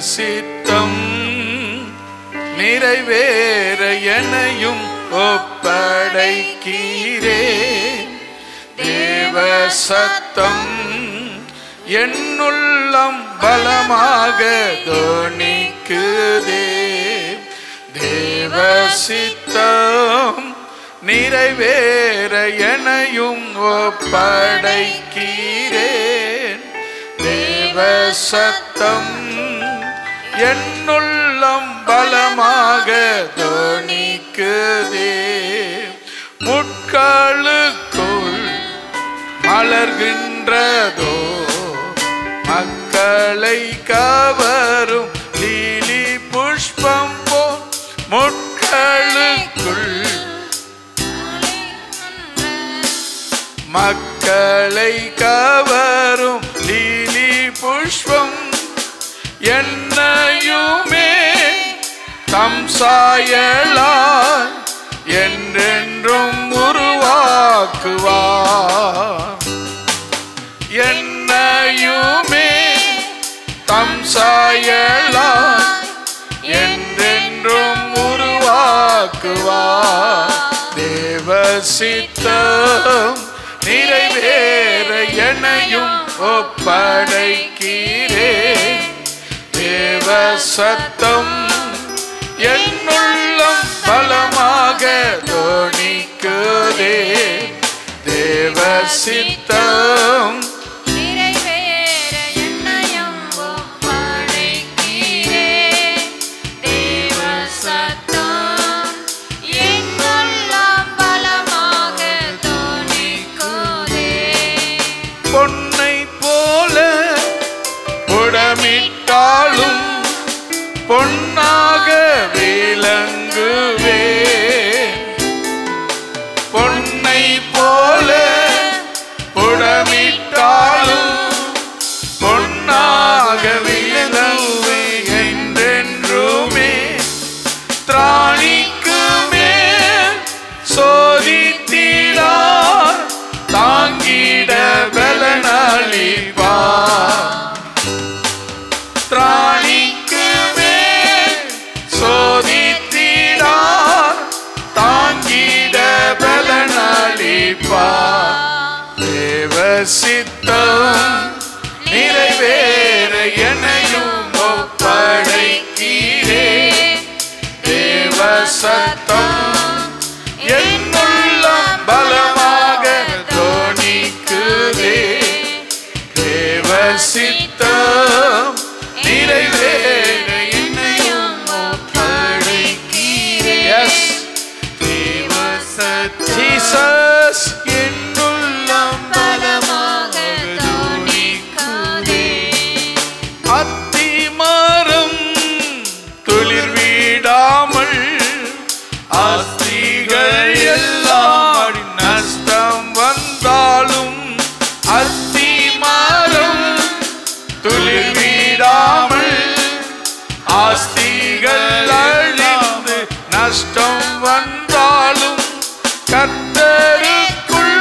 சித்தம் நிறைவேற என்னையும் ஒப்படைக்கிறேன். தேவ சத்தம் என்னுள்ளம் பலமாக தொனிக்குதே. தேவ சித்தம் நிறைவேற என்னையும் ஒப்படைக்கிறேன். தேவ சத்தம் என்னுள்ளம் பலமாக தொனிக்குதே. முட்களுக்குள் மலர்கின்றதோ மக்களை கவரும் லீலி புஷ்பம் போல். முட்களுக்குள் மக்களை கவரும் லீலி புஷ்பம் என்னையுமே தம் சாயலால் என்றென்றும் உருவாக்குவார். என்னையுமே தம் சாயலால் என்றென்றும் உருவாக்குவார். தேவ சித்தம் நிறைவேற என்னையும் ஒப்படைக்கிறேன். தேவ சத்தம் என்னுள்ளம் பலமாக தொனிக்குதே. தேவ சித்தம் நிறைவேற என்னையும் ஒப்படைக்கிறேன். தேவ சத்தம் என்னுள்ளம் பலமாக தொனிக்குதே. பொன்னை போல புடமிட்டாலும் பொன்னாக விளங்குவே. பொன்னை போல புடமிட்டாலும் பொன்னாக விளங்குவே என்றென்றுமே. திராணிக்கு மேல் சோதித்திடார் தாங்கிட பலனளிப்பார். திராணிக்கு மேல் சோதித்திடார் தாங்கிட பலனளிப்பார். தேவ சித்தம் நிறைவேற என்னையும் ஒப்படைக்கிறேன். தேவ சத்தம் என்னுள்ளம் பலமாக தொனிக்குதே. தேவ சித்தம் நிறைவேற என்னையும் ஒப்படைக்கிறேன். தேவ சத்தம் ஜீசஸ் என்னுள்ளம் பலமாக தொனிக்குதே. அத்திமரம் துளிர் வீடாமல் ஆஸ்திகள் எல்லாம் நஷ்டம் வந்தாலும். அத்திமரம் துளிர் வீடாமல் ஆஸ்திகள் அழிந்து நஷ்டம் வந்தாலும் கர்த்தருக்குள்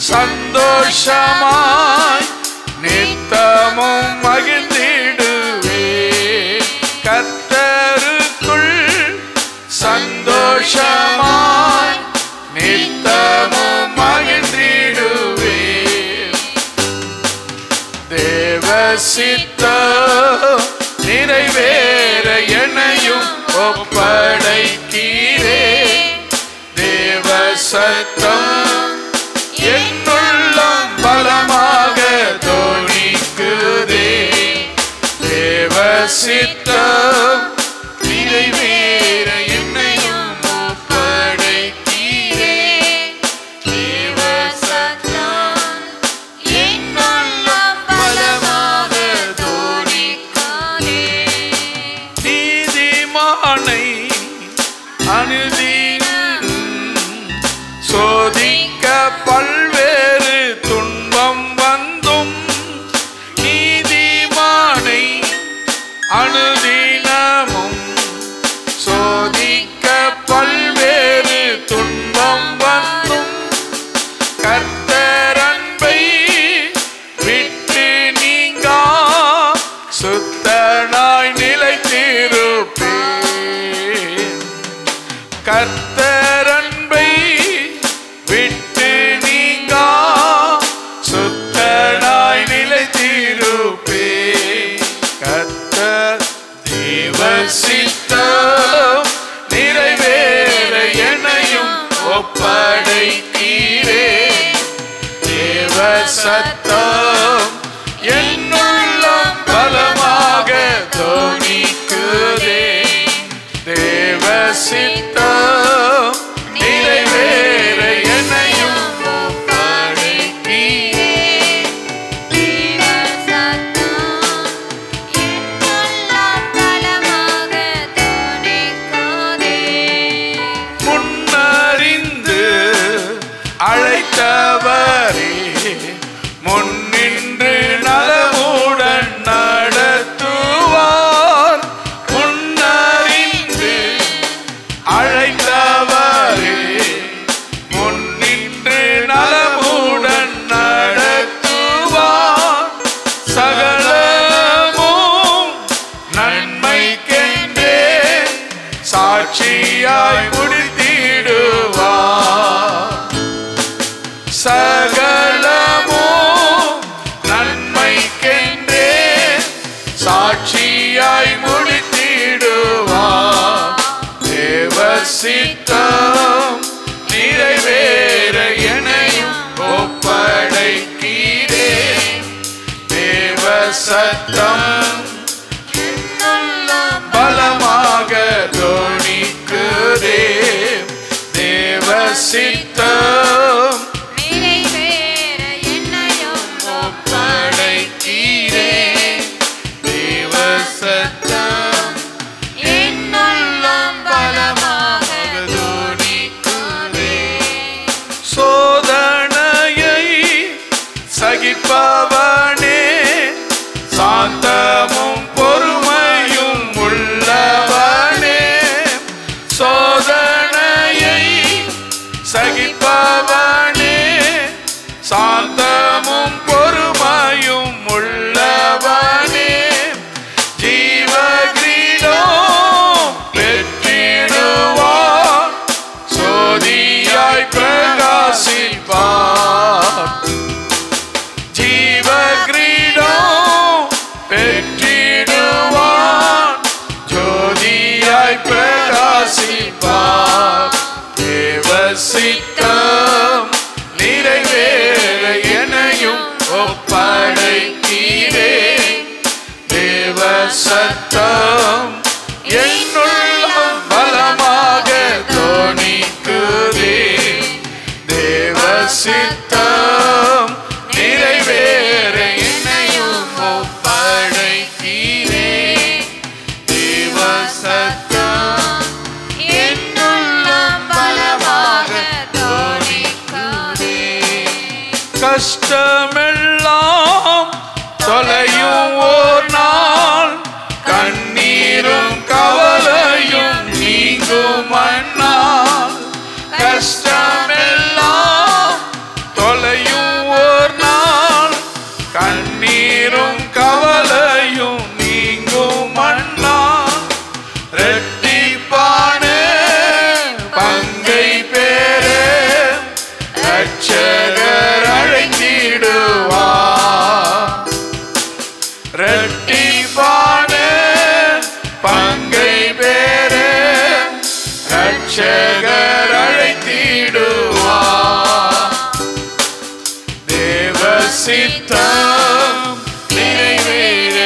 சந்தோஷமாய் நித்தமும் மகிழ்ந்திடுவே. கர்த்தருக்குள் சந்தோஷமாய் நித்தமும் மகிழ்ந்திடுவே. தேவ சித்தம் நிறைவேற என்னையும் ஒப்படைக்கிறேன். தேவ சத்தம் என்னுள்ளம் பலமாக தொனிக்குதே. தேவ சித்தம் நிறைவேற என்னையும் ஒப்படைக்கிறேன். தேவ சத்தம் என்னுள்ளம் பலமாக தொனிக்குதே. நீதிமானை அனுதினம் சோதிக்க பல்வேறு துன்பம் வந்தும். நீதிமானை அனுதினமும் சோதிக்க பல்வேறு துன்பம் வந்தும். கர்த்தர் அன்பை விட்டு நீங்கா சுத்தனாய் சத்தம் பலமாக தோணிக்குதே. தேவ சித்தம் நிறைவேற என்னையும் ஒப்படைக்கிறேன். தேவ சத்தம் என்னுள்ளம் பலமாக தோணிக்குதே. சோதனையை சகிப்பவனே, சாந்தமும் பொறுமையும் உள்ளவனே. சோதனையை சகிப்பவனே, சாந்தமும் பொறுமையும் உள்ளவனே. ஜீவகிரீடம் பெற்றிடுவார், சோதியாய் பிரகாசிப்பார். ஜீவகிரீடம் பெற்றிடுவார், ஜோதியாய் பிரகாசிப்பார். தேவ சித்தம் நிறைவேற என்னையும் ஒப்படைக்கிறேன். தேவ சத்தம் என்னுள்ளம் பலமாக தோணிக்குதே. தேவ சித்தம் நிறைவேற என்னையும் ஒப்படைக்கிறேன். தேவ சத்தம் என்னுள்ளம் பலமாக தோணிக்குதே. கஷ்டமெல்லாம் தொலையும் ஓர் நாள், கண்ணீரும் கவலையும் நீங்கும் அந்நாள். கஷ்டமெல்லாம் தொலையும் ஓர் நாள், கண்ணீரும் கவலையும் நீங்கும் அந்நாள். இரட்டிப்பான பங்கை பெற ரட்சகர் அழைத்திடுவார். இரட்டிப்பான பங்கை பெற ரட்சகர் அழைத்திடுவார். தேவ சித்தம் நிறைவேற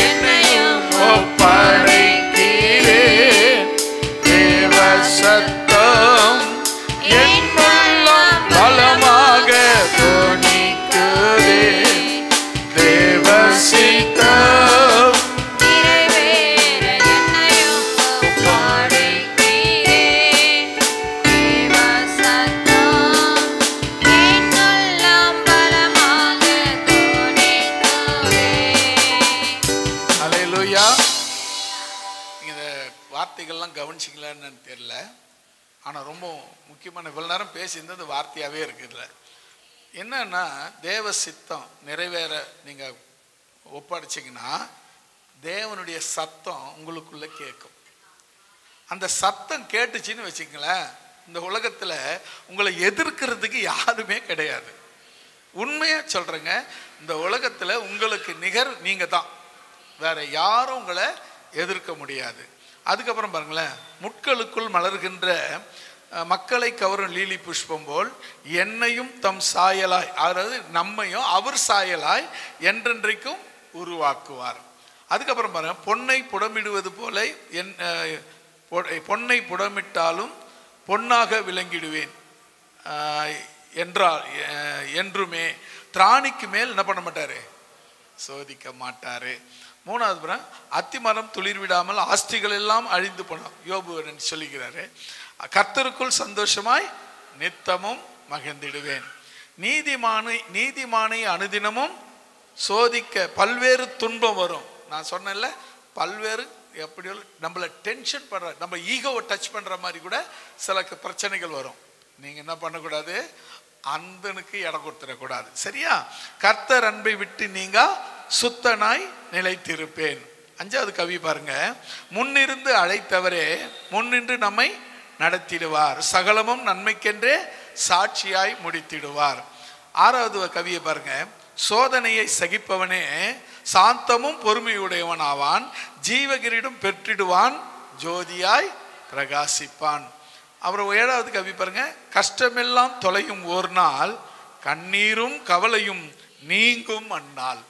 என்னையும் ஒப்படைக்கிறேன். தேவ சத்தம் என்னுள்ளம் பலமாக தோணிக்குதே. தேவ சித்தம் நிறைவேற என்னையும் ஒப்படைக்கிறேன். தேவ சத்தம் என்னுள்ளம் பலமாக தோணிக்குதே. அல்லேலூயா. நீங்க இந்த வார்த்தைகள்லாம் கவனிச்சிங்களான்னு தெரியல, ஆனால் ரொம்ப முக்கியமான இவ்வளோ நேரம் பேசியிருந்தது வார்த்தையாகவே இருக்குதுல்ல. என்னன்னா தேவ சித்தம் நிறைவேற நீங்கள் ஒப்படைச்சிங்கன்னா தேவனுடைய சத்தம் உங்களுக்குள்ளே கேட்கும். அந்த சத்தம் கேட்டுச்சின்னு வச்சுங்களேன், இந்த உலகத்தில் உங்களை எதிர்க்கிறதுக்கு யாருமே கிடையாது. உண்மையாக சொல்கிறேங்க, இந்த உலகத்தில் உங்களுக்கு நிகர் நீங்கள் தான், வேற யாரும் உங்களை எதிர்க்க முடியாது. அதுக்கப்புறம் பாருங்களேன், முட்களுக்குள் மலர்கின்ற மக்களை கவரும் லீலி புஷ்பம் போல் என்னையும் தம் சாயலாய், அதாவது நம்மையும் அவர் சாயலாய் என்றென்றைக்கும் உருவாக்குவார். அதுக்கப்புறம் பாருங்க, பொன்னை புடமிடுவது போல பொன்னை புடமிட்டாலும் பொன்னாக விளங்கிடுவேன் என்றால் என்றுமே திராணிக்கு மேல் என்ன பண்ண மாட்டாரு, சோதிக்க மாட்டாரு. மூணாவது புறம், அத்திமரம் துளிர் விடாமல் ஆஸ்திகள் எல்லாம் அழிந்து போனோம் யோபு சொல்லுகிறாரு. கர்த்தருக்குள் சந்தோஷமாய் நித்தமும் மகிழ்ந்திடுவேன். நீதிமானை அனுதினமும் சோதிக்க பல்வேறு துன்பம் வரும். நான் சொன்னேன்ல, பல்வேறு எப்படியோ நம்மளை டென்ஷன் பண்ற, நம்ம ஈகோவை டச் பண்ற மாதிரி கூட சில பிரச்சனைகள் வரும். நீங்க என்ன பண்ணக்கூடாது, அந்தனுக்கு இடம் கொடுத்துடக்கூடாது. சரியா? கர்த்தர் அன்பை விட்டு நீங்க சுத்தனாய் நிலைத்திருப்பேன். அஞ்சாவது கவி பாருங்க, முன்னிருந்து அழைத்தவரே முன்னின்று நம்மை நடத்திடுவார், சகலமும் நன்மைக்கென்றே சாட்சியாய் முடித்திடுவார். ஆறாவது கவியை பாருங்க, சோதனையை சகிப்பவனே சாந்தமும் பொறுமையுடையவன் ஆவான், ஜீவகிரீடம் பெற்றிடுவான், ஜோதியாய் பிரகாசிப்பான். அப்புறம் ஏழாவது கவி பாருங்க, கஷ்டமெல்லாம் தொலையும் ஒரு நாள், கண்ணீரும் கவலையும் நீங்கும் அந்நாள்.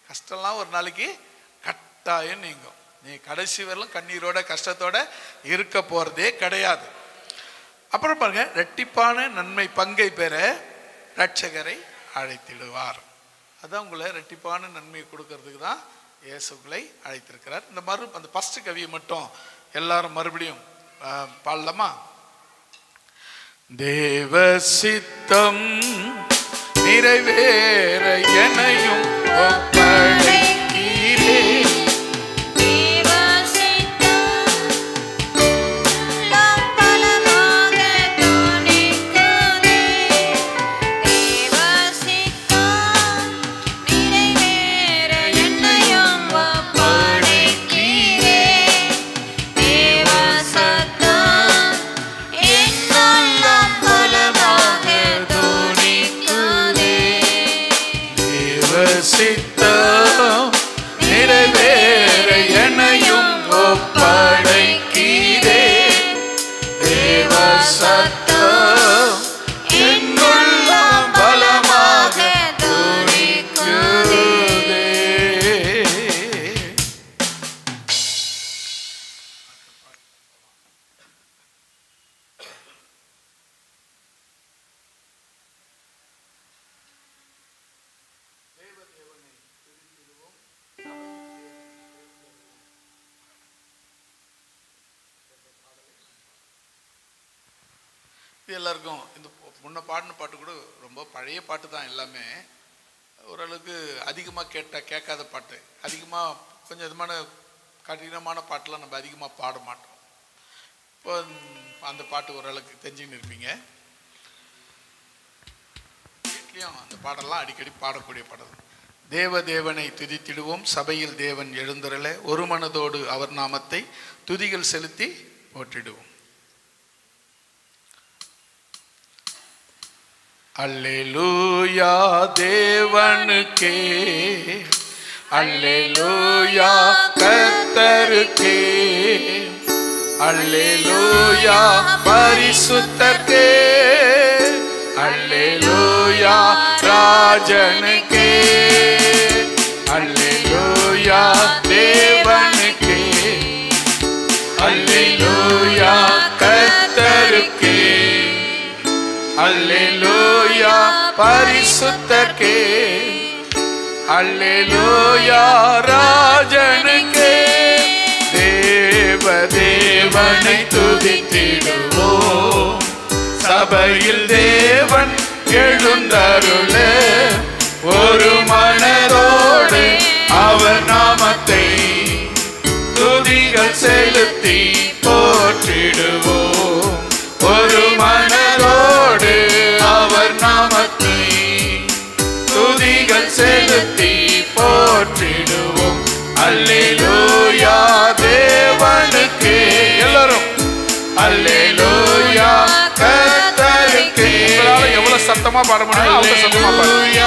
கஷ்டம்லாம் ஒரு நாளைக்கு கட்டாயம் நீங்கும். நீ கடைசி வரலும் கண்ணீரோட கஷ்டத்தோட இருக்க போறதே கிடையாது. அப்புறம் பாருங்க, ரெட்டிப்பான நன்மை பங்கை பெற ரட்சகரை அழைத்திடுவார். அதான் உங்களை ரெட்டிப்பான நன்மையை கொடுக்கறதுக்கு தான் இயேசுக்களை அழைத்திருக்கிறார். அந்த ஃபர்ஸ்ட் கவியை மட்டும் எல்லாரும் மறுபடியும் பாடலாமா? தேவ சித்தம் நிறைவேற என்னையும் ஒப்படைக்கிறேன். சித்தம் நிறைவேற என்னையும் ஒப்படைக்கிறேன். தேவ சத்தம் என்னுள்ளம் பலமாக துணிக்குதே. எல்லாருக்கும் இந்த முன்ன பாடின பாட்டு கூட ரொம்ப பழைய பாட்டு தான். எல்லாமே ஓரளவுக்கு அதிகமாக கேட்காத பாட்டு. அதிகமாக கொஞ்சம் விதமான கடினமான பாட்டெலாம் நம்ம அதிகமாக பாட மாட்டோம். இப்போ அந்த பாட்டு ஓரளவுக்கு தெரிஞ்சுன்னு இருப்பீங்க. வீட்லேயும் அந்த பாடலாம் அடிக்கடி பாடக்கூடிய பாடல். தேவ தேவனை துதித்திடுவோம், சபையில் தேவன் எழுந்தருள ஒரு மனதோடு அவர் நாமத்தை துதிகள் செலுத்தி போற்றிடுவோம். அல்லேலூயா தேவனுக்கே, அல்லேலூயா கர்த்தருக்கே, அல்லேலூயா பரிசுத்தர்க்கே, அல்லேலூயா ராஜனுக்கே, அல்லேலூயா தேவனுக்கே, அல்லேலூயா கர்த்தருக்கே, அல்லேலூயா பரிசுத்தர்க்கே, அல்லேலூயா ராஜனுக்கே. தேவ தேவனை துதித்திடுவோம், சபையில் தேவன் எழுந்தருள ஒரு மனதோடு அவர் நாமத்தை துதிகள் செலுத்தி போற்றிடுவோம். ஒரு மனதோடு அவர் நாமத்தை துதிகள் செலுத்தி போற்றிடுவோம். அல்லேலூயா தேவனுக்கே. எல்லாரும் அல்லேலூயா கர்த்தருக்கே. உங்களால எவ்வளவு சத்தமா பாட முடியும் அவ்வளவு சத்தமா பாடுங்க.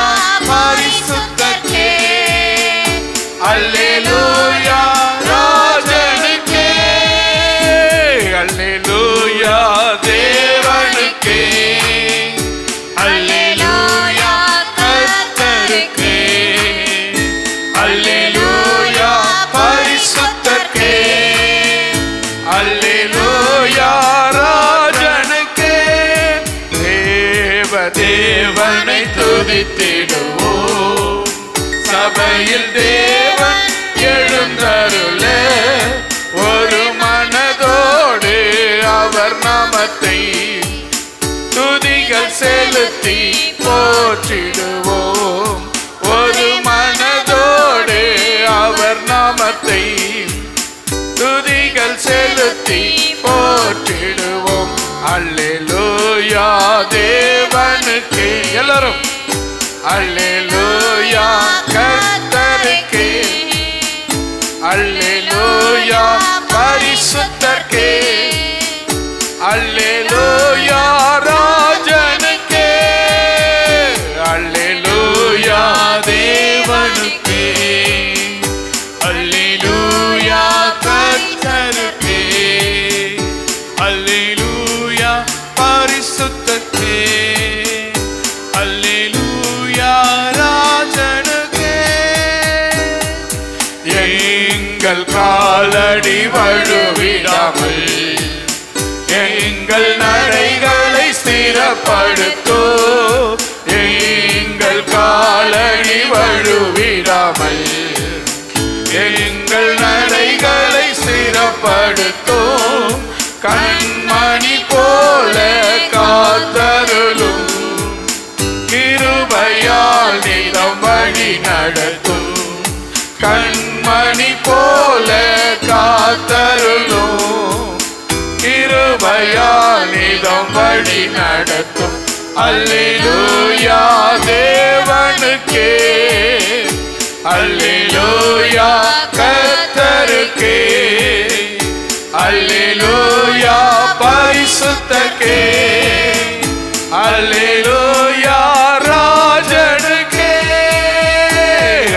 பரிசுத்தர்க்கே, அல்லேலூயா ராஜனுக்கே, அல்லேலூயா தேவனுக்கே, அல்லேலூயா கர்த்தருக்கே, அல்லேலூயா பரிசுத்தர்க்கே, அல்லேலூயா ராஜனுக்கே. தேவ தேவனை துதித்திடுவோம், சபையில் தேவன் எழுந்தருள ஒரு மனதோடு அவர் நாமத்தை துதிகள் செலுத்தி போற்றிடுவோம். ஒரு மனதோடு அவர் நாமத்தை துதிகள் செலுத்தி போற்றிடுவோம். அல்லேலூயா தேவனுக்கே. எல்லாரும் அல்லேலூயா கர்த்தருக்கே, அல்லேலூயா பரிசுத்தர்க்கே, அல்லேலூயா ராஜனுக்கே, அல்லேலூயா தேவனுக்கே, அல்லேலூயா கர்த்தருக்கே, அல்லேலூயா பரிசுத்தர்க்கே, அல்லேலூயா ராஜனுக்கே. எங்கள் காலடி வழுவிடாமல் எங்கள் நடைகளை ஸ்திரப்படுத்தும். எங்கள் காலடி வழுவிடாமல் எங்கள் நடைகளை ஸ்திரப்படுத்தும். கண்மணி போல காத்தருளும். கிருபையால் நிலம் வழி நடத்தும். கண்மணி போல காத்தருளும். கிருபையால் நிலம் வழி நடத்தும். அல்லேலூயா தேவனுக்கே, அல்லேலூயா கர்த்தருக்கே, அல்லேலூயா பரிசுத்தருக்கே, அல்லேலூயா ராஜனுக்கே,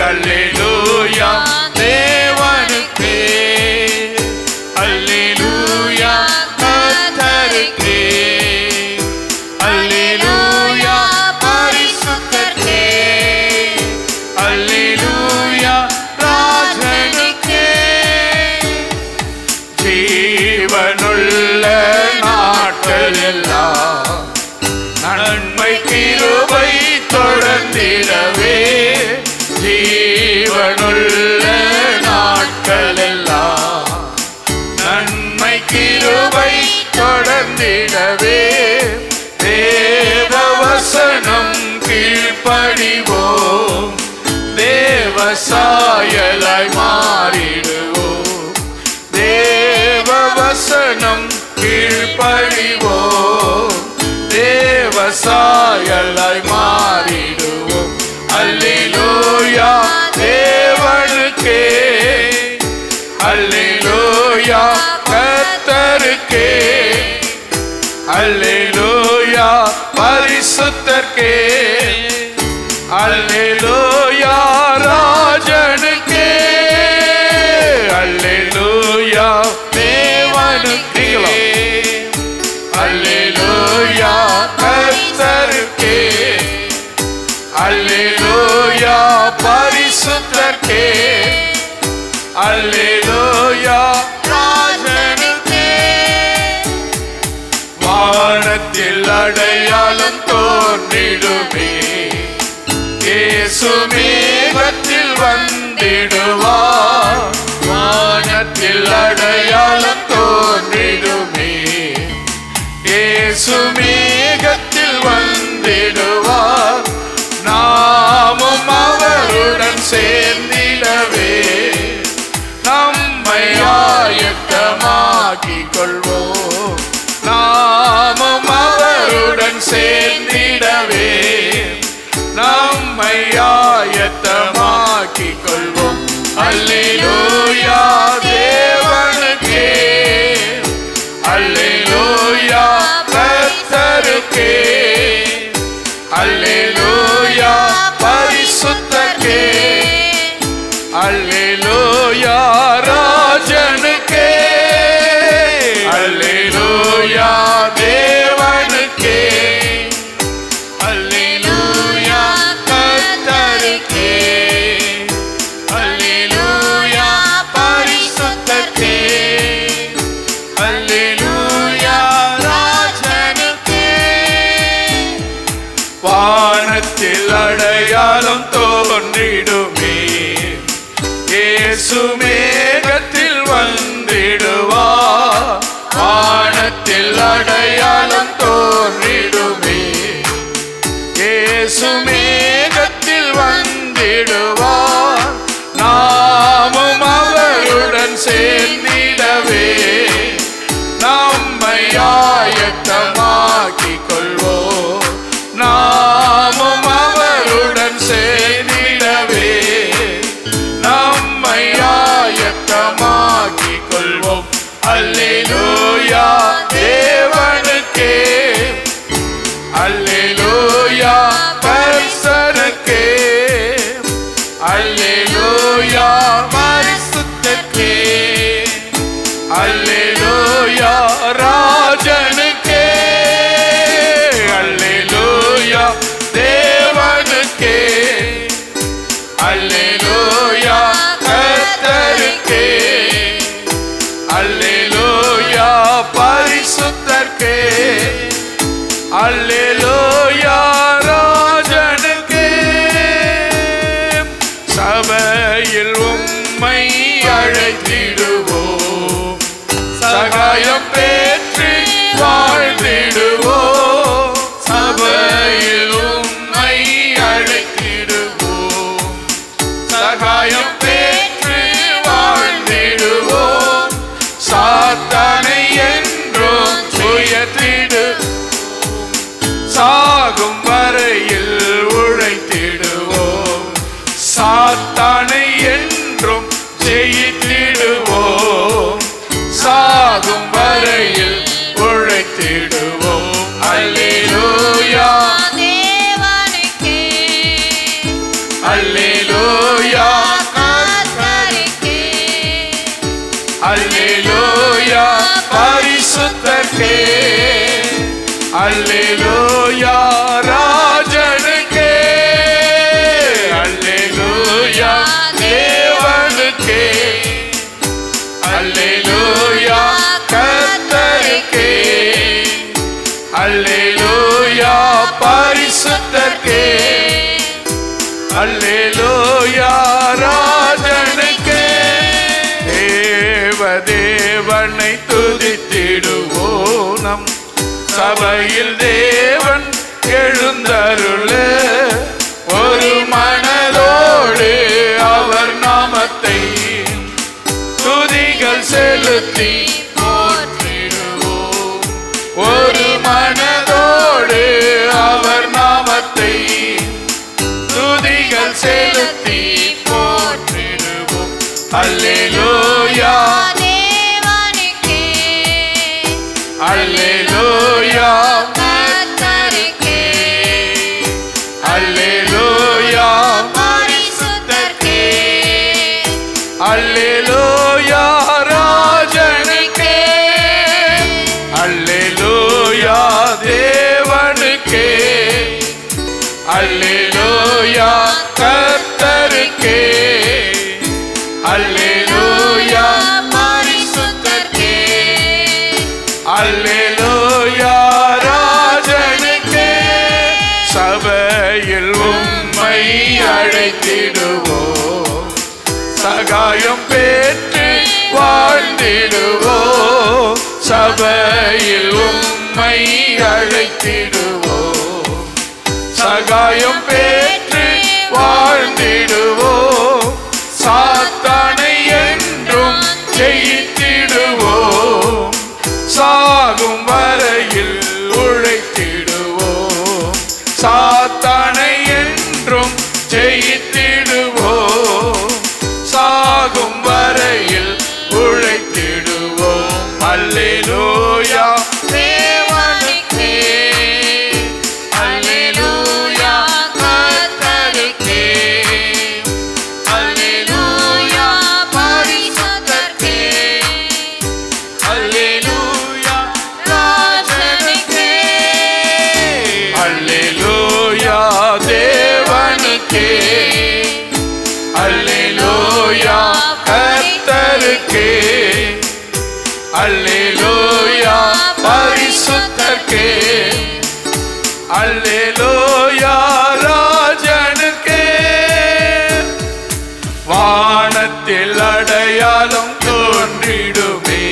அல்லேலூயா தேவனுக்கே, அல்லேலூயா கர்த்தருக்கே, அல்லேலூயா பரிசுத்தருக்கே, அல்லேலூயா ராஜனுக்கே. ஜீவனுள்ள நாட்கள் எல்லாம் நன்மை கிருபை தொடர்ந்திடவே. ஜீவனுள்ள நாட்கள் எல்லாம் நன்மை கிருபை தொடர்ந்திடவே. தேவவசனம் கீழ்ப்படிவோம். தேவசாயலாய் மாறிடுவோம். தேவவசனம் கீழ்ப்படிவோம். தேவசாயலாய் மாறிடுவோம். அல்லேலூயா தேவனுக்கே, அல்லேலூயா கர்த்தருக்கே, அல்லேலூயா பரிசுத்தருக்கே, அல்லேலூயா ராஜனுக்கே, அல்லேலூயா தேவனுக்கே, அல்லேலூயா கர்த்தருக்கே, அல்லேலூயா பரிசுத்தருக்கே, அல்லேலூயா ராஜனுக்கே. வானத்தில் அடையாளம் தோன்றிடுமே. இயேசு மேகத்தில் வந்திடுவார். வானத்தில் அடையாளம் தோன்றிடுமே. இயேசு மேகத்தில் வந்திடுவார். நாமும் அவருடன் சேர்ந்திடவே நம்மை ஆயத்தமாக்கிக் கொள்வோம். நாமும் அவருடன் சேர்ந்திடவே நம்மை ஆயத்தமாக்கிக் கொள்வோம். அல்லேலூயா தேவனுக்கே, அல்லேலூயா கர்த்தருக்கே, அல்லேலூயா பரிசுத்தருக்கே, அல்லேலூயா ராஜனுக்கே, அல்லேலூயா தேவனுக்கே, அல்லேலூயா கர்த்தருக்கே, அல்லேலூயா பரிசுத்தருக்கே, அல்லேலூயா ராஜனுக்கே. வானத்தில் அடையாளம் தோன்றிடுமே. இயேசு மேகத்தில் வந்திடுவார். வானத்தில் அடையாளம் தோன்றிடுமே. இயேசு மேகத்தில் வந்திடுவார். நாமும் அவருடன் சேர்ந்திடவே நம்மை ஆயத்தமாக்கிக் கொள்வோம். நாமும் அவருடன் சேர்ந்திடவே நம்மை ஆயத்தமாக்கிக் கொள்வோம். அல்லேலூயா தேவனுக்கே, அல்லேலூயா கர்த்தருக்கே, அல்லேலூயா பரிசுத்தருக்கே, அல்லேலூயா ராஜனுக்கே, அல்லேலூயா தேவனுக்கே, அல்லேலூயா கர்த்தருக்கே, சாகும் வரையில் உழைத்திடுவோம், சாத்தானை என்றும் ஜெயித்திடுவோம், சாகும் வரையில் உழைத்திடுவோம். அல்லேலூயா தேவனுக்கே, அல்லேலூயா கர்த்தருக்கே, அல்லேலூயா பரிசுத்தர்க்கே, அல்லேலூயா ராஜனுக்கே, அல்லேலூயா தேவனுக்கே, அல்லேலூயா கர்த்தருக்கே, அல்லேலூயா பரிசுத்தர்க்கே, அல்லேலூயா ராஜனுக்கே. தேவனை துதித்திடுவோம், நம் சபையில் தேவன் எழுந்தருள ஒரு மனதோடு அவர் நாமத்தை துதிகள் செலுத்தி போற்றிடுவோம், ஒரு மனதோடு அவர் நாமத்தை துதிகள் செலுத்தி போற்றிடுவோம். அல்லேலூயா தேவனுக்கே, அல்லேலூயா கர்த்தருக்கே, அல்லேலூயா பரிசுத்தர்க்கே, அல்லேலூயா ராஜனுக்கே, அல்லேலூயா தேவனுக்கே, அல்லேலூயா கர்த்தருக்கே, அல்லேலூயா பரிசுத்தர்க்கே, அல்லேலூயா ராஜனுக்கே. சபையில் உம்மை அழைத்திடுவோம், சகாயம் பெற்று வாழ்ந்திடுவோம், சபையில் உம்மை அழைத்திடுவோம், சகாயம் பெற்று வாழ்ந்திடுவோம், சாத்தானை என்றும் ஜெயித்திடுவோம், சாகும் வரையில் உழைத்திடுவோம், சாத்தானை என்றும் ஜெயித்திடுவோம், சாகும் வரையில் உழைத்திடுவோம். அல்லேலூயா தேவனுக்கே, அல்லேலூயா கர்த்தருக்கே, அல்லேலூயா பரிசுத்தர்க்கே, அல்லேலூயா ராஜனுக்கே, அல்லேலூயா தேவனுக்கே, அல்லேலூயா கர்த்தருக்கே, அல்லேலூயா பரிசுத்தர்க்கே, அல்லேலூயா ராஜனுக்கே. வானத்தில் அடையாளம் தோன்றிடுமே,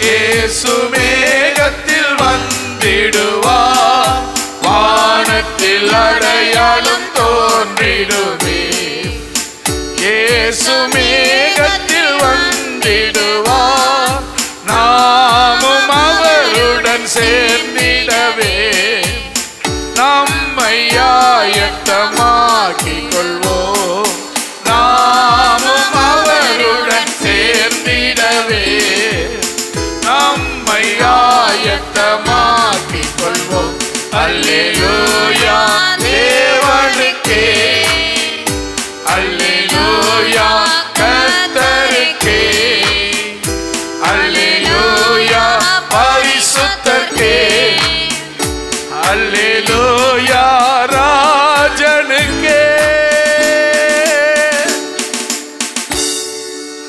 இயேசு மேகத்தில் வந்திடுவார், வானத்தில் அடையாளம் தோன்றிடுமே, இயேசு மேகத்தில் வந்திடுவார், நாமும் அவருடன் சேர்ந்திடவே நம்மை ஆயத்தமாக்கிக் கொள்வோம், நாமும் அவருடன் சேர்ந்திடவே நம்மை ஆயத்தமாக்கிக் கொள்வோம். அல்லேலூயா தேவனுக்கே, அல்லேலூயா கர்த்தருக்கே, அல்லேலூயா பரிசுத்தர்க்கே, அல்லேலூயா ராஜனுக்கே.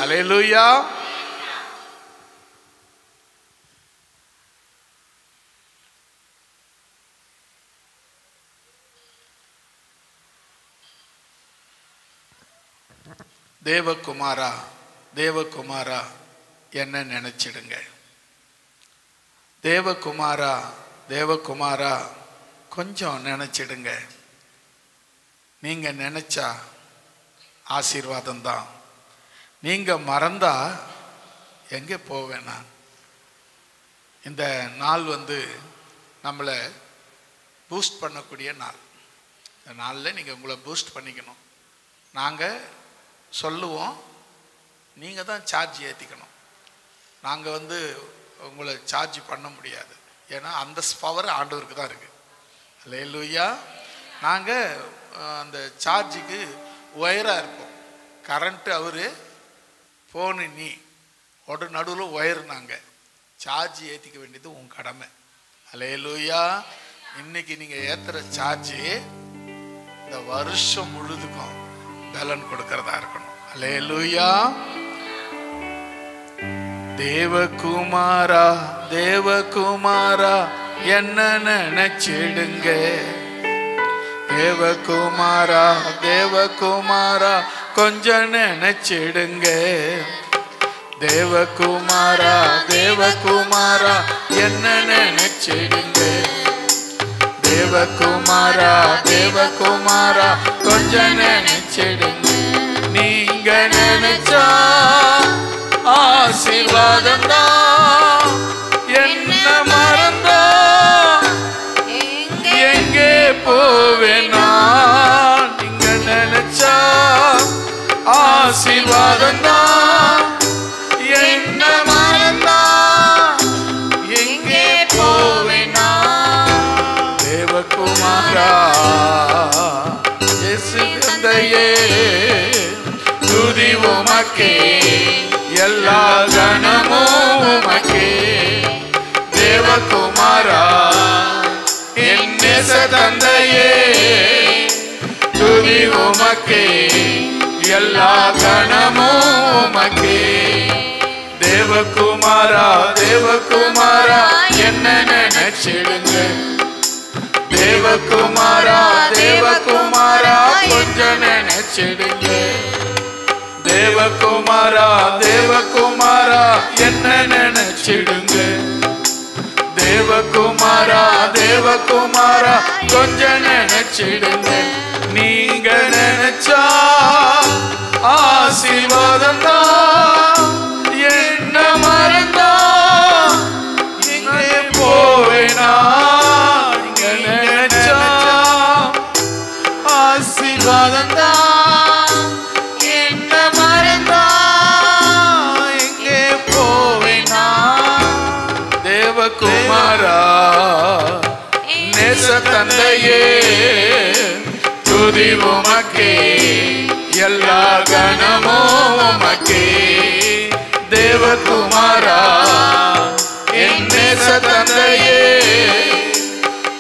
அல்லேலூயா. தேவகுமாரா, தேவகுமாரா என்ன நினைச்சிடுங்க. தேவகுமாரா, தேவகுமாரா கொஞ்சம் நினைச்சிடுங்க. நீங்க நினைச்சா ஆசீர்வாதம் தான். நீங்க மறந்தா எங்கே போவேனா? இந்த நாள் நம்மளை பூஸ்ட் பண்ணக்கூடிய நாள். இந்த நாளில் நீங்கள் உங்களை பூஸ்ட் பண்ணிக்கணும். நாங்கள் சொல்லுவோம், நீங்கள் தான் சார்ஜ் ஏற்றிக்கணும். நாங்கள் உங்களை சார்ஜ் பண்ண முடியாது. ஏன்னா அந்த பவர் ஆண்டவருக்கு தான் இருக்குது. அல்லேலூயா. நாங்கள் அந்த சார்ஜுக்கு ஒயராக இருப்போம். கரண்ட்டு அவர், ஃபோனு நீ, நடுவில் ஒயர். நாங்கள் சார்ஜ் ஏற்றிக்க வேண்டியது உன் கடமை. அல்லேலூயா. இன்னைக்கு நீங்கள் ஏற்றுற சார்ஜு இந்த வருஷம் முழுதுக்கும் பலன் கொடுக்கறதா இருக்கணும். அல்லேலூயா. தேவகுமாரா தேவகுமாரா என்ன நினைச்சிடுங்க. தேவகுமாரா தேவகுமாரா கொஞ்சம் நினைச்சிடுங்க. தேவகுமாரா தேவகுமாரா என்ன நினைச்சிடுங்க. தேவகுமாரா தேவகுமாரா கொஞ்சம் நினைச்சிடுங்க. நீங்க நினைச்சா ஆசீர்வாதம் தான். என்ன மறந்தா எங்கே போவேனா. நீங்க நினைச்சா ஆசீர்வாதம் தான். என்ன மறந்தா எங்கே போவேனா. தேவகுமாரா இயேசு தந்தையே துதி உமக்கே, எல்லா கணமும் உமக்கே. தேவகுமாரா என் நேச தந்தையே துதி உமக்கே, எல்லா கணமும் உமக்கே. தேவகுமாரா தேவகுமாரா என்ன நினைச்சிடுங்க. தேவகுமாரா தேவகுமாரா கொஞ்சம் நினைச்சிடுங்க. தேவகுமாரா தேவகுமாரா என்ன நினைச்சிடுங்க. தேவகுமாரா தேவகுமாரா கொஞ்சம் நினைச்சிடுங்க. நீங்க நினைச்சா ஆசீர்வாதம் தான். என்ன மறந்தா எங்கே போவேனா. நீங்க நினைச்சா ஆசீர்வாதம் தான். என்ன மறந்தா எங்கே போவேனா. தேவகுமாரா நேச தந்தையே துதி உமக்கே, எல்லா கணமும் உமக்கே. தேவகுமாரா என் நேச தந்தையே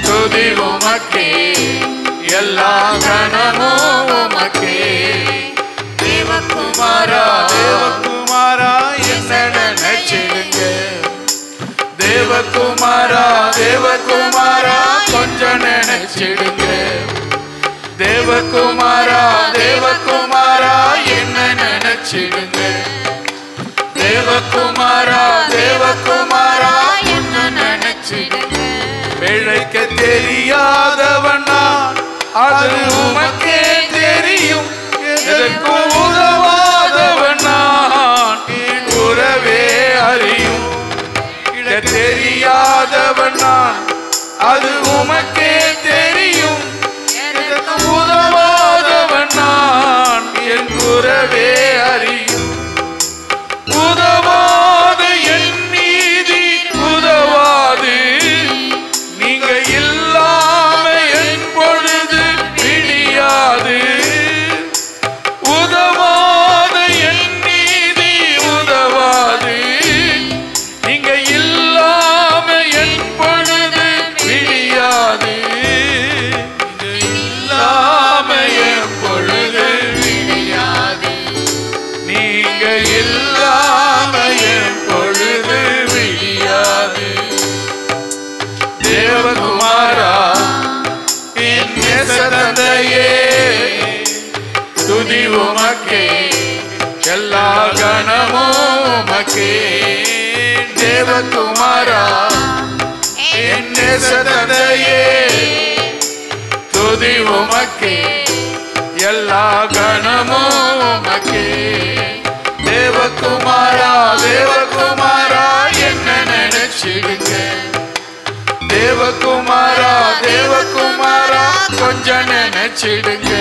துதி உமக்கே, எல்லா கணமும் உமக்கே. தேவகுமாரா தேவகுமாரா என்ன நினைச்சிடுங்க. தேவகுமாரா தேவகுமாரா கொஞ்சம் நினைச்சிடுங்க. தேவகுமாரா தேவகுமாரா என்ன நினைச்சிடுங்க. தேவகுமாரா தேவகுமாரா என்ன நினைச்சிடுங்க. பிழைக்க தெரியாதவன் நான், அது உமக்கே தெரியும். எதற்கும் உதவாதவன் நான், உறவே அறியும். தெரியாதவன் நான், அது உமக்கே தெரியும். எதற்கும் உதவாதவன் நான், என் உறவே அறியும். உதவாது என் நீதி உதவாது. நீங்க இல்லாம என் பொழுது விடியாது. உதவாது என் நீதி உதவாது. நீங்க இல்லாம என் பொழுது விடியாது. இல்லாம என் பொழுது விடியாது. நீங்க இல்லாம என் பொழுது விடியாது. தேவகுமாரா என் நேச தந்தையே துதி உமக்கே, எல்லா கணமும் உமக்கே. தேவகுமாரா என் நேச தந்தையே துதி உமக்கே, எல்லா கணமும் உமக்கே. தேவகுமாரா தேவகுமாரா என்ன நினைச்சிடுங்க. தேவகுமாரா தேவகுமாரா நினைச்சிடுங்க.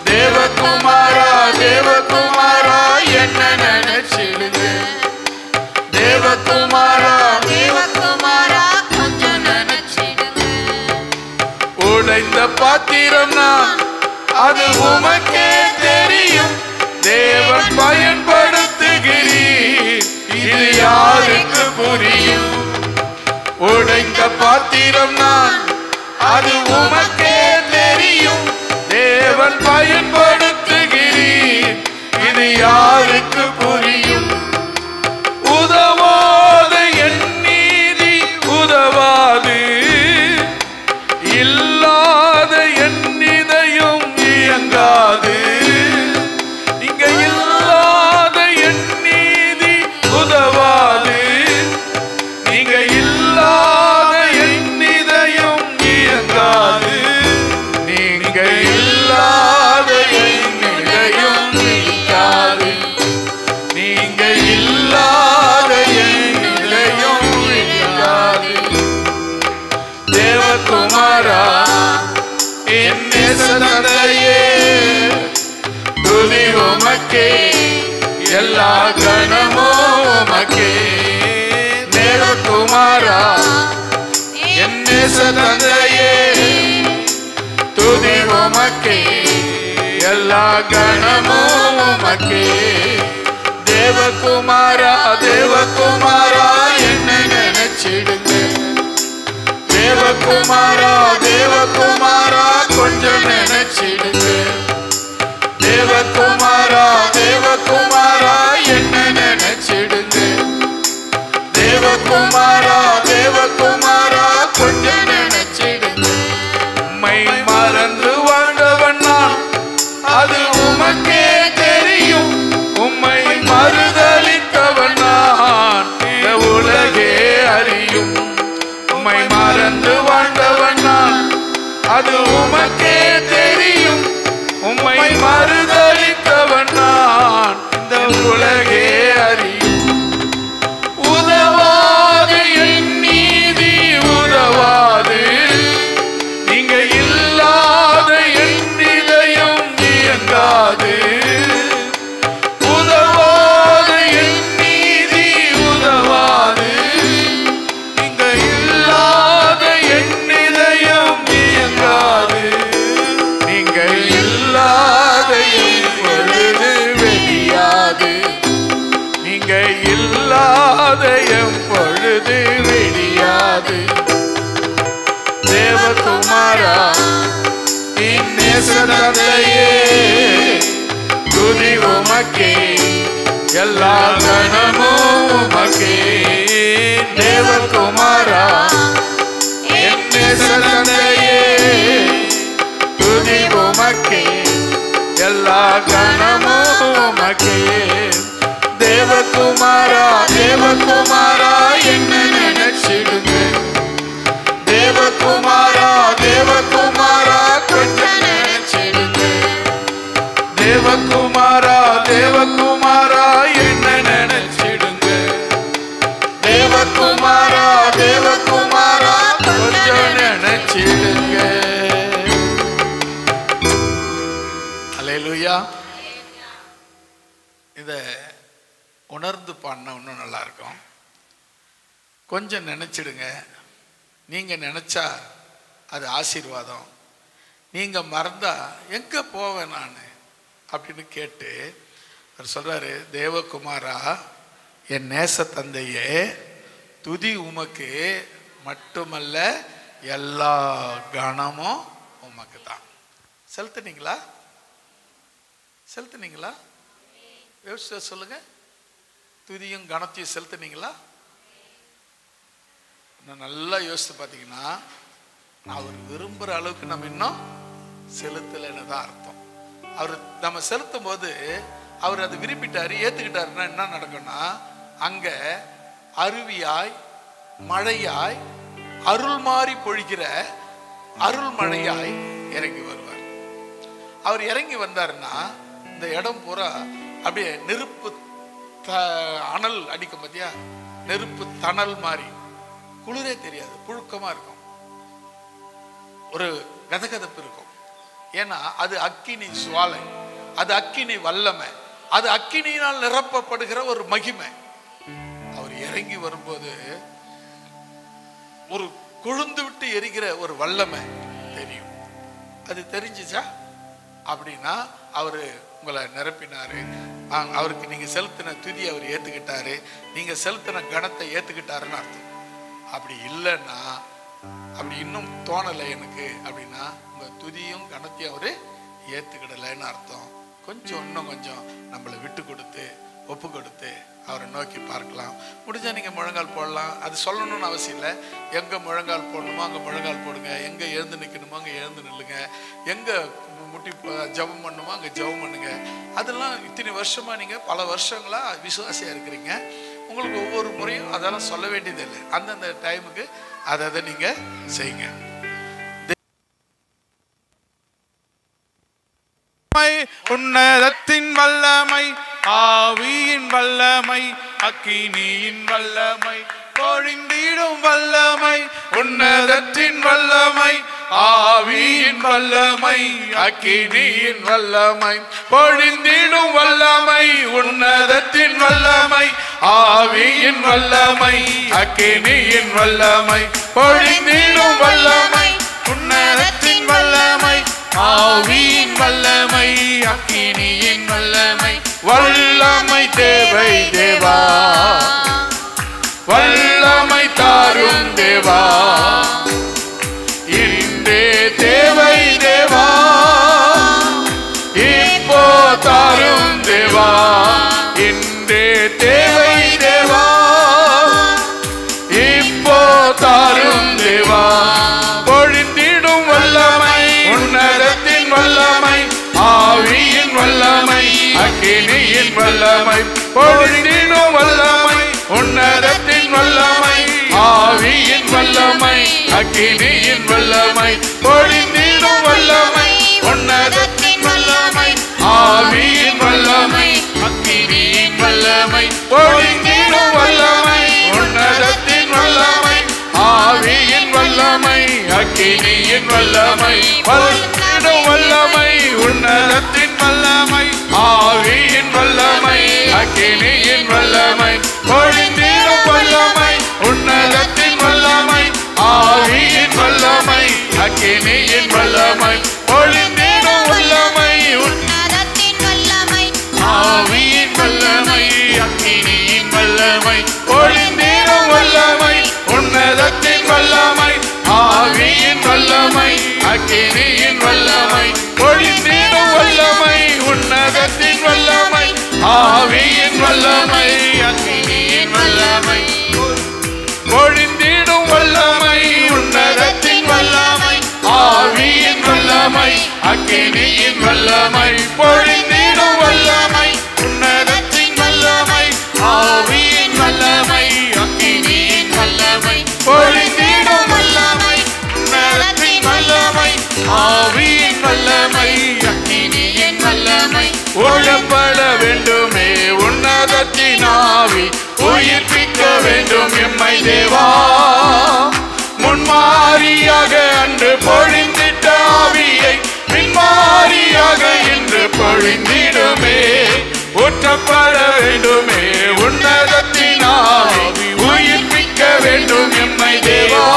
தேவகுமாரா தேவகுமாரா என்ன நினைச்சிடுங்க. தேவகுமாரா தேவகுமாரா கொஞ்சம் நினைச்சிடுங்க. உடைந்த பாத்திரம் நான், அது உமக்கே தெரியும். தேவன் பயன்படுத்துகிறீர், இது யாருக்கு புரியும். உடைந்த பாத்திரம் நான், அது உமக்கே தெரியும். தேவன் பயன்படுத்துகிறீர், இது யாருக்கு புரியும். உதவாத என் நீதி உதவாது, இல்லாத என் இதயம் இயங்காது. இங்க இல்லாத என் நீதி உதவாது, நீங்க இல்லாத என் இதயம் இயங்காது. நீங்க இல்லாத என் இதயம் இயங்காது. நீங்க இல்லாத என் இதயம் இயங்காது. தேவகுமாரா என் நேசனதையே, துதி உமக்கே, எல்லா கணமும் உமக்கே. தேவகுமாரா என் நேசனதையே, துதி உமக்கே, எல்லா கணமும் உமக்கே. தேவகுமாரா தேவகுமாரா என்ன நினைச்சிடுங்க. தேவகுமாரா தேவகுமாரா கொஞ்சம் நினைச்சிடுங்க. தேவகுமாரா தேவகுமாரா என்ன நினைச்சிடுங்க. தேவகுமாரா தேவகுமாரா கொஞ்சம் நினைச்சிடுங்க. உம்மை மறந்து வாழ்ந்தவன் நான், அது உமக்கே தெரியும். உம்மை மறுதலித்தவன் நான், இந்த உலகே அறியும். உம்மை மறந்து வாழ்ந்தவன் நான், அது உமக்கே தெரியும். உம்மை மறுதலித்தவன் நான், இந்த உலகே அறியும். உதவாது என் நீதி உதவாது, நீங்க இல்லாத என் இதயம் இயங்காது. உதவாது என் நீதி உதவாது, நீங்க இல்லாத என் இதயம் இயங்காது. நீங்க இல்லாத என் பொழுது வெடியாது. நீங்க இல்லாத என் பொழுது வெடியாது. தேவகுமாரா என் நேசனதையே, துதி உமக்கே, எல்லா கணமும் உமக்கே. தேவகுமாரா என் நேசனதையே, துதி உமக்கே, எல்லா கணமும் உமக்கே. தேவகுமாரா தேவகுமாரா என்ன நினைச்சிடுங்க. தேவகுமாரா தேவகுமாரா கொஞ்சம் நினைச்சிடுங்க. தேவகுமாரா தேவகுமாரா என்ன நினைச்சிடுங்க. தேவகுமாரா தேவகுமாரா கொஞ்சம் நினைச்சிடுங்க. அல்லேலூயா. இத உணர்ந்து பாடினா இன்னும் நல்லா இருக்கும். கொஞ்சம் நினைச்சிடுங்க. நீங்க நினைச்சா அது ஆசீர்வாதம். நீங்க மறந்தா எங்க போவேன் நான் அப்படின்னு கேட்டு அவர் சொல்றாரு, தேவகுமாரா என் நேச தந்தையே, துதி உமக்கு மட்டுமல்ல, எல்லா கணமும் உமக்கு தான். செலுத்துனீங்களா? செலுத்துனீங்களா? யோசிச்சு சொல்லுங்க. துதியும் கணத்தையும் செலுத்துனீங்களா? நல்லா யோசித்து பார்த்தீங்கன்னா, அவர் விரும்புகிற அளவுக்கு நம்ம இன்னும் செலுத்தலைன்னு தான் அர்த்தம். அவர் நம்ம செலுத்தும் போது அவர் அதை விரும்பிட்டாரு, ஏற்றுக்கிட்டாருன்னா என்ன நடக்கும்னா, அங்க அருவியாய் மழையாய் அருள் மாறி பொழிக்கிற அருள் மழையாய் இறங்கி வருவார். அவர் இறங்கி வந்தாருன்னா இந்த இடம் பூரா அப்படியே நெருப்பு அனல் அடிக்கும் பார்த்தியா, நெருப்பு தணல் மாதிரி குளிரே தெரியாது, புழுக்கமா இருக்கும், ஒரு கதகதப்பு இருக்கும். ஏன்னா அது அக்கினி சுவாலை, அது அக்கினி வல்லமை, அது அக்கினியினால் நிரப்பப்படுகிற ஒரு மகிமை. அவர் இறங்கி வரும்போது ஒரு கொழுந்து விட்டு எரிகிற ஒரு வல்லமை தெரியும். அது தெரிஞ்சுச்சா? அப்படின்னா அவரு உங்களை நிரப்பினாரு, அவருக்கு நீங்க செலுத்தின துதி அவர் ஏத்துக்கிட்டாரு, நீங்க செலுத்தின கணத்தை ஏத்துக்கிட்டாருன்னு அர்த்தம். அப்படி இல்லைன்னா, அப்படி இன்னும் தோணலை எனக்கு அப்படின்னா, உங்க துதியும் கணத்தையும் அவரு ஏத்துக்கிடலைன்னு அர்த்தம். கொஞ்சம் இன்னும் கொஞ்சம் நம்மளை விட்டு கொடுத்து ஒப்பு கொடுத்து அவரை நோக்கி பார்க்கலாம். முடிஞ்சா நீங்க முழங்கால் போடலாம். அது சொல்லணும்னு அவசியம் இல்லை. எங்க முழங்கால் போடணுமோ அங்க முழங்கால் போடுங்க, எங்க எழுந்து நிற்கணுமோ அங்க எழுந்து நில்லுங்க, எங்க முட்டி ஜெபம் பண்ணணுமோ அங்க ஜெபம் பண்ணுங்க. அதெல்லாம் இத்தனை வருஷமா நீங்க பல வருஷங்களா விசுவாசியா இருக்கிறீங்க. உங்களுக்கு ஒவ்வொரு முறையும் அதெல்லாம் சொல்ல வேண்டியது இல்லை. அந்தந்த டைமுக்கு அதை நீங்க செய்யுங்க. உன்னதத்தின் வல்லமை, ஆவியின் வல்லமை, அக்கினியின் வல்லமை, பொழிந்திடும் வல்லமை. உன்னதத்தின் வல்லமை, ஆவியின் வல்லமை, அக்கினியின் வல்லமை, பொழிந்திடும் வல்லமை. உன்னதத்தின் வல்லமை, ஆவியின் வல்லமை, அக்கினியின் வல்லமை, பொழிந்திடும் வல்லமை. உன்னதத்தின் வல்லமை, ஆவியின் வல்லமை, அக்கினியின் வல்லமை. வல்லமை தேவை தேவா, வல்லமை தாரும் தேவா, இன்றே தேவை தேவா, இப்போ தாரும் தேவா, இன்றே தேவை தேவா, இப்போ தாரும் தேவா. பொழிந்திடும் வல்லமை, உன்னதத்தின் வல்லமை, ஆவியின் வல்லமை, அக்கினியின் வல்லமை, பொழிந்திடும் வல்லமை. உன்னதத்தின் வல்லமை, ஆவியின் வல்லமை, அக்கினியின் வல்லமை, பொழிந்திடும் வல்லமை. உன்னதத்தின் வல்லமை, ஆவியின் வல்லமை, அக்கினியின் வல்லமை, பொழிந்திடும் வல்லமை. உன்னதத்தின் வல்லமை, ஆவியின் வல்லமை, அக்கினியின் வல்லமை, பொழிந்திடும் வல்லமை. உன்னதத்தின் வல்லமை, ஆவியின் வல்லமை, அக்கினியின் வல்லமை, பொழிந்திடும் வல்லமை. உன்னதத்தின் வல்லமை, ஆவியின் வல்லமை, அக்கினியின் வல்லமை, பொழிந்திடும் வல்லமை. உன்னதத்தின் வல்லமை, ஆவியின் வல்லமை, அக்கினியின் வல்லமை, பொழிந்திடும் வல்லமை. உன்னதத்தின் வல்லமை, ஆவியின் வல்லமை, அக்கினியின் வல்லமை, பொழிந்திடும் வல்லமை. உன்னதத்தின் வல்லமை, ஆவியின் வல்லமை, அக்கினியின் வல்லமை, பொழிந்திடும் வல்லமை. உன்னதத்தின் வல்லமை, ஆவியின் வல்லமை, அக்கினியின் வல்லமை, பொழிந்திடும் வல்லமை. உன்னதத்தின் வல்லமை, ஆவியின் வல்லமை, அக்கினியின் வல்லமை, பொழிந்திடும் வல்லமை. உன்னதத்தின் வல்லமை, ஆவியின் வல்லமை, அக்கினியின் வல்லமை. ஒழப்பட வேண்டுமே உன்னதத்தின் ஆவி, உயிர்ப்பிக்க வேண்டும் எம்மை தேவா. முன்மாரியாக அன்று பொழிந்திட்ட ஆவியை பின்மாரியாக இன்று பொழிந்திடுமே. ஊற்றப்பட வேண்டுமே உன்னதத்தின் ஆவி, உயிர்ப்பிக்க வேண்டும் எம்மை தேவா.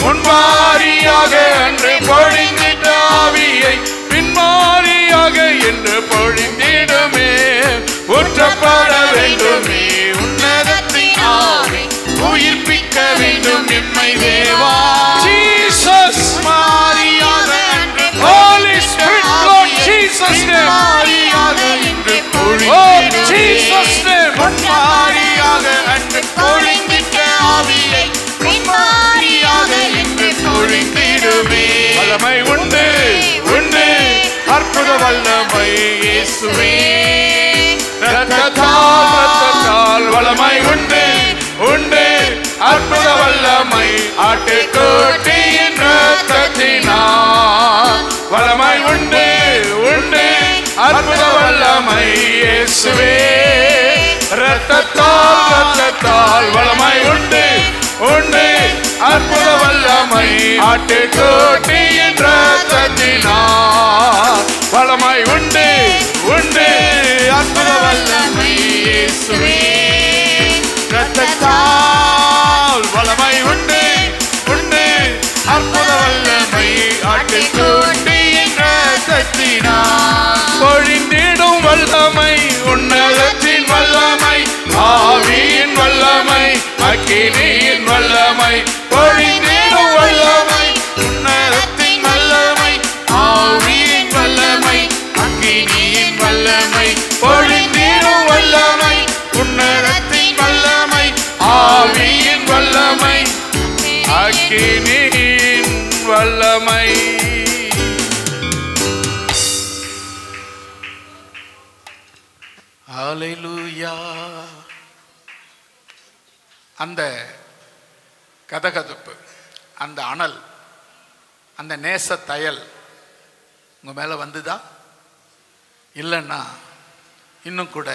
முன்மாரியாக அன்று பொழிந்திட்ட ஆவியை பின்மாரியாக என்று பொழிந்திடுமே. ஊற்றப்பட வேண்டுமே உன்னதத்தின் ஆவி, உயிர்ப்பிக்க வேண்டும் எம்மை தேவா. ஜீசஸ் மாரியாக அன்று Holy Spirit, Lord Jesus name. மாரியாக இன்று Oh Jesus name. முன்மாரியாக அன்று பொழிந்திட்ட ஆவியை பின்மாரியாக இன்று பொழிந்திடுமே. வல்லமை உண்டு உண்டு, அற்புத வல்லமை இயேசுவே. ரத்தத்தால் வல்லமை உண்டு உண்டு, அற்புத வல்லமை ஆட்டுக்குட்டியின் ரத்தத்தினால். வல்லமை உண்டு உண்டு, அற்புத வல்லமை இயேசுவே. ரத்தத்தால் வல்லமை உண்டு உண்டு, அற்புத வல்லமை ஆட்டுக்குட்டியின் ரத்தத்தினால். அக்கினியின் வல்லமை பொழிந்திடும் வல்லமை உன்னதத்தின் வல்லமை ஆவியின் வல்லமை அக்கினியின் வல்லமை பொழிந்திடும் வல்லமை உன்னதத்தின் வல்லமை ஆவியின் வல்லமை அக்கினியின் வல்லமை. ஹல்லேலூயா. அந்த கதகதப்பு, அந்த அனல், அந்த நேச தையல் உங்க மேல வந்துதா? இல்லைன்னா இன்னும் கூட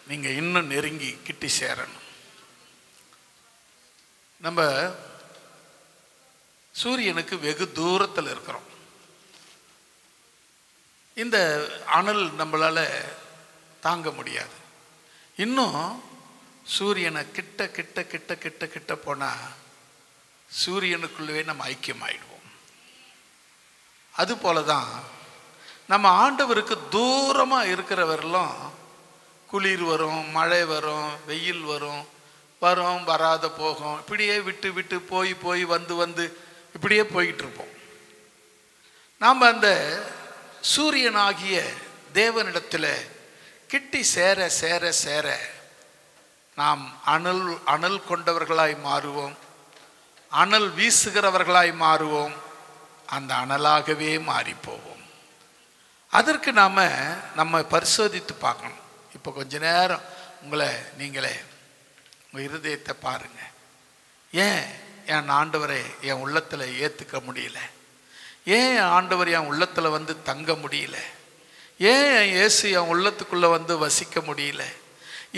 நீங்க இன்னும் நெருங்கி கிட்டி சேரணும். நம்ம சூரியனுக்கு வெகு தூரத்தில் இருக்கிறோம். இந்த அனல் நம்மளால தாங்க முடியாது. இன்னும் சூரியனை கிட்ட கிட்ட கிட்ட கிட்ட கிட்ட போனா சூரியனுக்குள்ளவே நம்ம ஐக்கியமாயிடுவோம். அது போலதான் நம்ம ஆண்டவருக்கு தூரமா இருக்கிறவரெல்லாம் குளிர் வரும், மழை வரும், வெயில் வரும், வரும் வராத போகும், இப்படியே விட்டு விட்டு போய் போய் வந்து வந்து இப்படியே போய்கிட்டு இருப்போம். நாம் அந்த சூரியனாகிய தேவனிடத்தில் கிட்டி சேர சேர சேர நாம் அனல் கொண்டவர்களாய் மாறுவோம், அனல் வீசுகிறவர்களாய் மாறுவோம், அந்த அனலாகவே மாறி போவோம். அதற்கு நம்ம பரிசோதித்து பார்க்கணும். இப்போ கொஞ்ச நேரம் உங்களை நீங்களே உங்கள் இருதயத்தை பாருங்க. ஏன் என் ஆண்டவரை என் உள்ளத்தில் ஏற்றுக்க முடியல? ஏன் என் ஆண்டவர் என் உள்ளத்தில் வந்து தங்க முடியல? ஏன் என் இயேசு என் உள்ளத்துக்குள்ளே வந்து வசிக்க முடியல?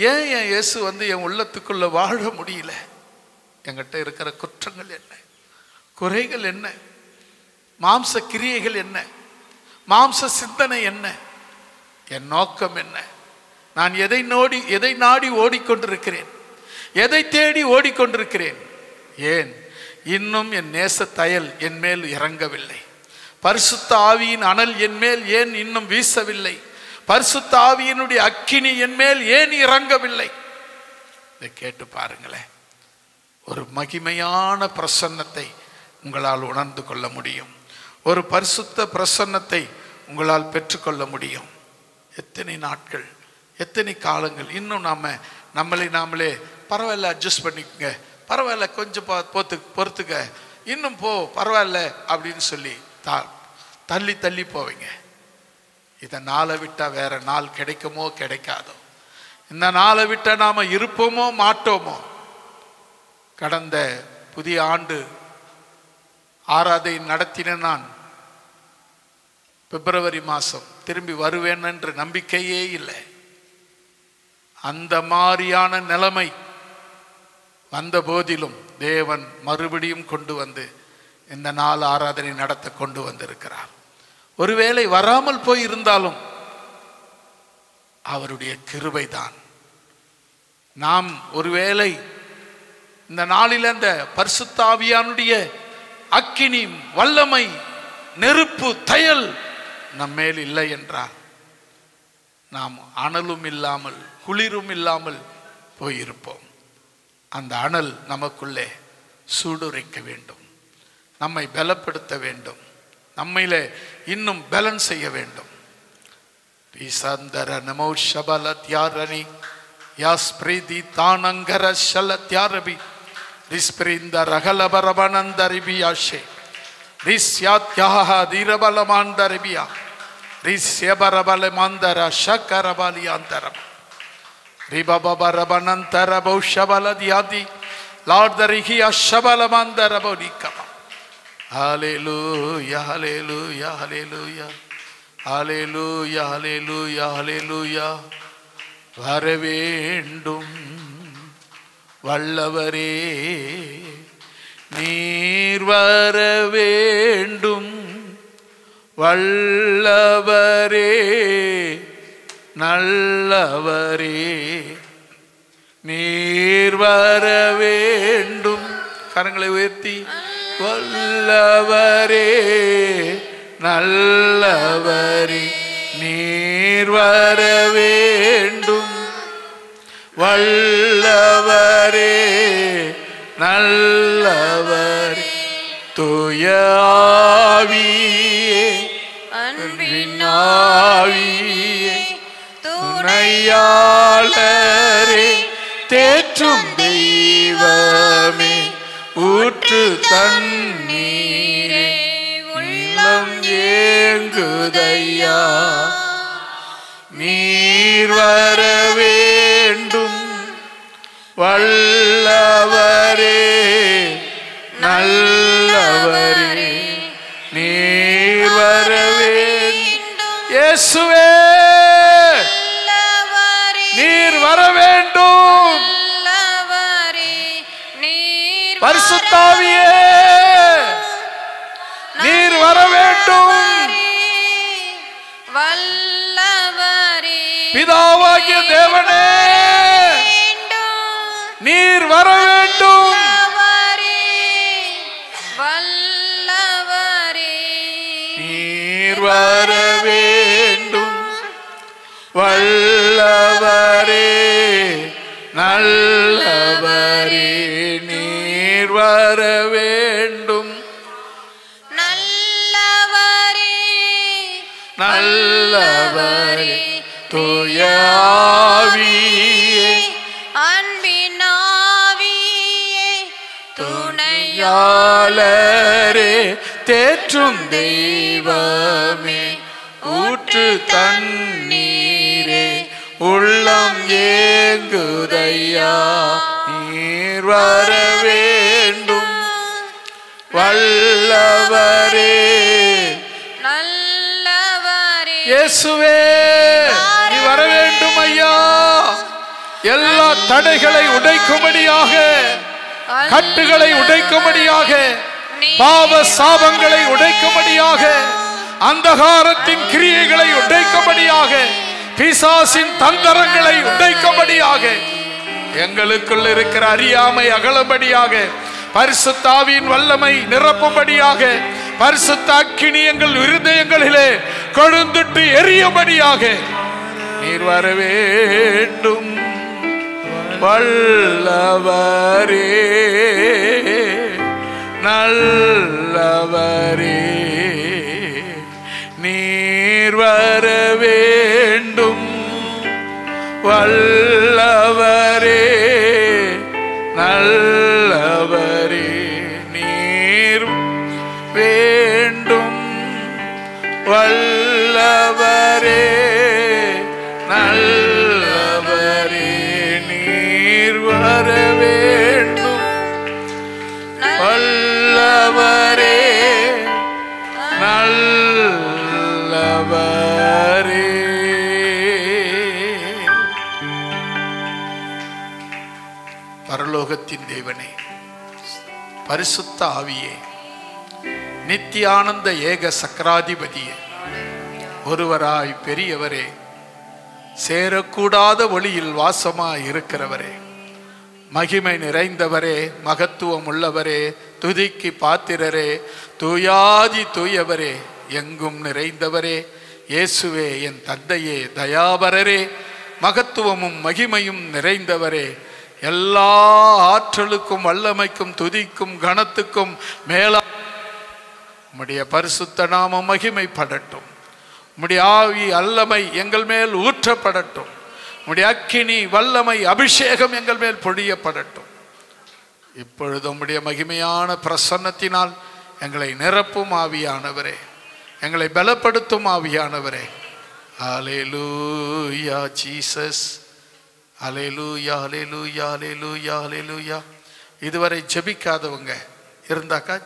ஏன் என் இயேசு வந்து என் உள்ளத்துக்குள்ளே வாழ முடியல? என்கிட்ட இருக்கிற குற்றங்கள் என்ன, குறைகள் என்ன, மாம்ச கிரியைகள் என்ன, மாம்ச சிந்தனை என்ன, என் நோக்கம் என்ன, நான் எதை நாடி ஓடிக்கொண்டிருக்கிறேன், எதை தேடி ஓடிக்கொண்டிருக்கிறேன்? ஏன் இன்னும் என் நேச தையல் என் மேல் இறங்கவில்லை? பரிசுத்த ஆவியின் அனல் என் மேல் ஏன் இன்னும் வீசவில்லை? பரிசுத்த ஆவியினுடைய அக்கினி என் மேல் ஏன் இறங்கவில்லை? இதை கேட்டு பாருங்களேன். ஒரு மகிமையான பிரசன்னத்தை உங்களால் உணர்ந்து கொள்ள முடியும். ஒரு பரிசுத்த பிரசன்னத்தை உங்களால் பெற்றுக்கொள்ள முடியும். எத்தனை நாட்கள், எத்தனை காலங்கள் இன்னும் நாமளே பரவாயில்ல, அட்ஜஸ்ட் பண்ணிக்கங்க, பரவாயில்ல, கொஞ்சம் பொறுத்துக்க, இன்னும் போ, பரவாயில்ல அப்படின்னு சொல்லி தள்ளி தள்ளி போவீங்க. இதை நாளை விட்டா வேற நாள் கிடைக்குமோ கிடைக்காதோ? இந்த நாளை விட்டா நாம இருப்போமோ மாட்டோமோ? கடந்த புதிய ஆண்டு ஆராதனை நடத்தின நான் பிப்ரவரி மாதம் திரும்பி வருவேன் என்ற நம்பிக்கையே இல்லை. அந்த மாதிரியான நிலைமை வந்த போதிலும் தேவன் மறுபடியும் கொண்டு வந்து இந்த நாள் ஆராதனை நடத்த கொண்டு வந்திருக்கிறார். ஒருவேளை வராமல் போய் இருந்தாலும் அவருடைய கிருபைதான். நாம் ஒருவேளை இந்த நாளில் அந்த பரிசுத்த ஆவியானுடைய அக்கினி வல்லமை நெருப்பு தையல் நம்மேல் இல்லை என்றால் நாம் அனலும் இல்லாமல் குளிரும் இல்லாமல் போயிருப்போம். அந்த அனல் நமக்குள்ளே சூடுரைக்க வேண்டும், நம்மை பலப்படுத்த வேண்டும், நம்மையில இன்னும் பேலன்ஸ் செய்ய வேண்டும். நமோ ஷபல தியாரணி யாஸ்பிரிதி தானங்கர ஷல தியாரபி ரிஸ்பிரிந்த ரகலபரபனந்தரிபியாஷே ரிஸ்யாத்யாஹ தீரபலமாந்தரிபியா ரிஸ்யபரபலமாந்தர ஷக்கரபலியாந்தரம் ரிபபரபனந்தரபௌஷபலதியாதி லார்தரிஹியா ஷபலமாந்தரபோனிக்கமா. ஹல்லேலூயா ஹல்லேலூயா ஹல்லேலூயா ஹல்லேலூயா ஹல்லேலூயா ஹல்லேலூயா. வரவேண்டும் வல்லவரே, நீர் வரவேண்டும் வல்லவரே, நல்லவரே, நீர் வரவேண்டும். கரங்களை உயர்த்தி வல்லவரே, நல்லவரே, நீர் வரவேண்டும் வல்லவரே, நல்லவர் தூய ஆவியே அன்பின் ஆவியே துணையாளரே தேற்றும் தெய்வமே ஊற்று தண்ணீரே உள்ளம் ஏங்குதையா நீர் வர வேண்டும் வல்லவரே நல்லவரே நீர் வர வேண்டும் இயேசுவே நீர் வர வேண்டும் பரிசுத்த ஆவியே நீர் வர வேண்டும் பிதாவாகிய தேவனே நீர் வர வேண்டும் நீர் வர வேண்டும் வல்லவரே நல்லவரே நீர் வர வேண்டும் நல்லவரே தூய ஆவியே அன்பின் ஆவியே துணையாளரே தேற்றும் தெய்வமே ஊற்று தண்ணீரே உள்ளம் ஏங்குதையா நீர் வர வேண்டும் வல்லவரே இயேசுவே நீ வர வேண்டும் ஐயா எல்லா தடைகளை உடைக்கும்படியாக கட்டுகளை உடைக்கும்படியாக பாவ சாபங்களை உடைக்கும்படியாக அந்தகாரத்தின் கிரியைகளை உடைக்கும்படியாக பிசாசின் தந்திரங்களை உடைக்கும்படியாக எங்களுக்குள் இருக்கிற அறியாமை அகலும்படியாக பரிசுத்த ஆவியின் வல்லமை நிரப்பும்படியாக பரிசுத்த அக்கினி எங்கள் இருதயங்களிலே கொழுந்துட்டு எரியும்படியாக நீர் வர வேண்டும் வல்லவரே நல்லவரே நீர் வர வேண்டும் வல்லவரே நல்லவரே நீர் வேண்டும் வல்லவரே நல்லவரே நீர் வர வேண்டும் வல்லவரே நல்லவரே பரலோகத்தின் தேவனே பரிசுத்த ஆவியே நித்தியானந்த ஏக சக்கராதிபதியே ஒருவராய் பெரியவரே சேரக்கூடாத ஒளியில் வாசமாய் இருக்கிறவரே மகிமை நிறைந்தவரே மகத்துவம் உள்ளவரே துதிக்கு பாத்திரரே தூயாதி தூயவரே எங்கும் நிறைந்தவரே இயேசுவே என் தந்தையே தயாபரரே மகத்துவமும் மகிமையும் நிறைந்தவரே எல்லா ஆற்றலுக்கும் வல்லமைக்கும் துதிக்கும் கனத்துக்கும் மேலா உம்முடைய பரிசுத்த நாமம் மகிமைப்படட்டும் உம்முடைய ஆவி அல்லமை எங்கள் மேல் ஊற்றப்படட்டும் உம்முடைய அக்கினி வல்லமை அபிஷேகம் எங்கள் மேல் பொழியப்படட்டும் இப்பொழுது உம்முடைய மகிமையான பிரசன்னத்தினால் எங்களை நிரப்பும் ஆவியானவரே எங்களை பலப்படுத்தும் ஆவியானவரே ஹல்லேலூயா ஜீசஸ் ஹல்லேலூயா ஹல்லேலூயா ஹல்லேலூயா ஹல்லேலூயா இதுவரை ஜெபிக்காதவங்க இருந்தாக்கா